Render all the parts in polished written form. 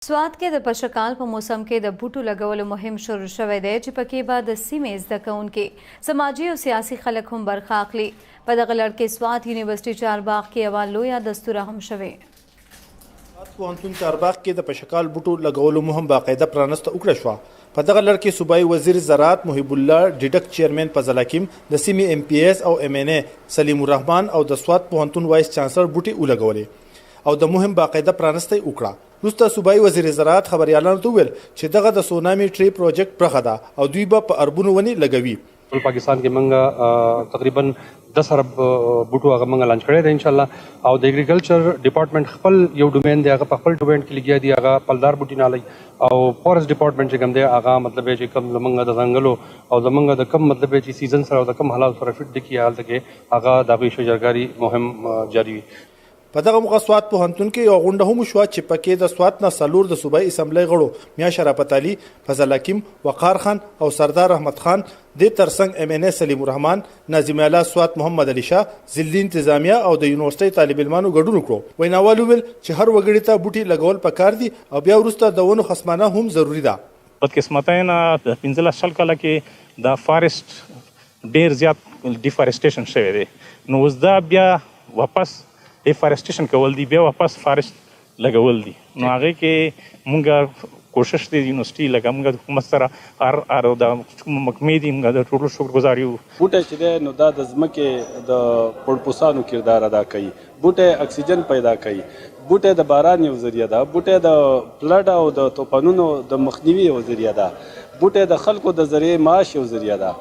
سوات کې د پشکال په موسم کې د بوټو لګولو مهم شروع شوی دی چې پکې به د سیمې زده کوونکي سماجي او سیاسي خلک هم برخه اخلي. په دغه لړ کې سوات یونیورسيټي چارباغ کې یوه لویه دستوره هم شوې. سوات پوهنتون چارباغ کې د پشکال بوټو لګولو مهم باقاعده پرانسته وکړه شوه. په دغه لړ کې صوبایي وزیر زراعت محب الله ډیډک چیرمن فضل حکیم د سیمې ایم پی ایس او ام ان ای سلیم الرحمن او د سوات پوهنتون وایس چانسلر بوټي ولګولې او د مهم باقاعده پرانسته وکړه. وروسته صوبایي وزیر زراعت خبریالانو ته وویل چې دغه د سونامي ټری پروجیکټ پرخه ده او دوی به په اربونو ونې لګوي. ټول پاکستان کې موږ تقریبا 10 ارب بوټو هغه موږ لانچ کړی دی ان شاء الله او د اګریکلچر ډپارټمنټ خپل یو ډومین دی هغه په خپل ډومین کې لګیا دی هغه پلدار بوټي نالي او فورست ډپارټمنټ چې کوم دی هغه مطلب چې کوم موږ د ځنګلو او زمونږ د کم مطلب چې سیزن سره او د کم حالات سره فټ دي کی حالت کې هغه د شجرګاری مهم جاری وي. په دغه موقع سوات پوهنتون کې یو غونډه هم شوه چې پکې د سوات نه څلور د صوبایي اسمبلی غړو میا شرافت علي، فضل حکیم، وقار خان او سردار احمد خان، د ترڅنګ ام ان ای سلیم الرحمن، ناظم الله سوات محمد علي شاه، ضلعي انتظامیه او د یونیورسيټي طالب علمانو ګډون وکړو. ویناوال ویل چې هر وګړي ته بوټي لګول پکار دي او بیا وروسته د ونو خصمانه هم ضروری ده. بدقسمتۍ نه د 15 کاله کې د فارست ډیر زیات ډیفارسټیشن شوی دی نو اوس دا بیا واپس ډیفارسټیشن کول دي بیا واپس فارست لګول دي نو هغه کې مونږ کوشش دی یونیورسيټي لکه مونږ د حکومت سره هر د محکمې دي مونږ د ټولو شکرګزار یو. بوټی چې دی نو دا د ځمکې د پړپوسانو کردار ادا کوي. بوټی اکسیجن پیدا کوي. بوټی د باران یو ذریعہ ده. بوټی د فلډ او د طوفانونو د مخنیوي یو ذریعہ ده. بوټی د خلکو د ذریعې معاش یو ذریعہ ده.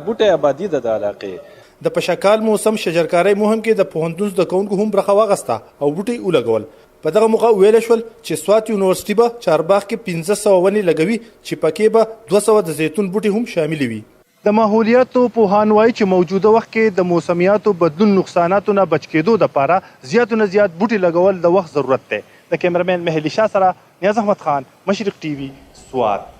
بوټی آبادی ده د علاقې. د پشکال موسم شجرکارۍ مهم کې د پوهنتون زده کوونکو هم برخه واخیسته او بوټي ولګول. په دغه موقع ویل شول چې سوات یونیورسيټي به چارباغ کې 1500 ونې لګوي چې پکې به 200 د زیتون بوټي هم شامل وي. د ماحولیاتو پوهان وایي چې موجوده وخت کې د موسمیاتو بدلون نقصاناتو نه بچ کېدو لپاره زیات نه زیات بوټي لګول د وخت ضرورت دی. د کیمرمن مهدي شاه سره نیاز احمد خان، مشرق ټي وي، سوات.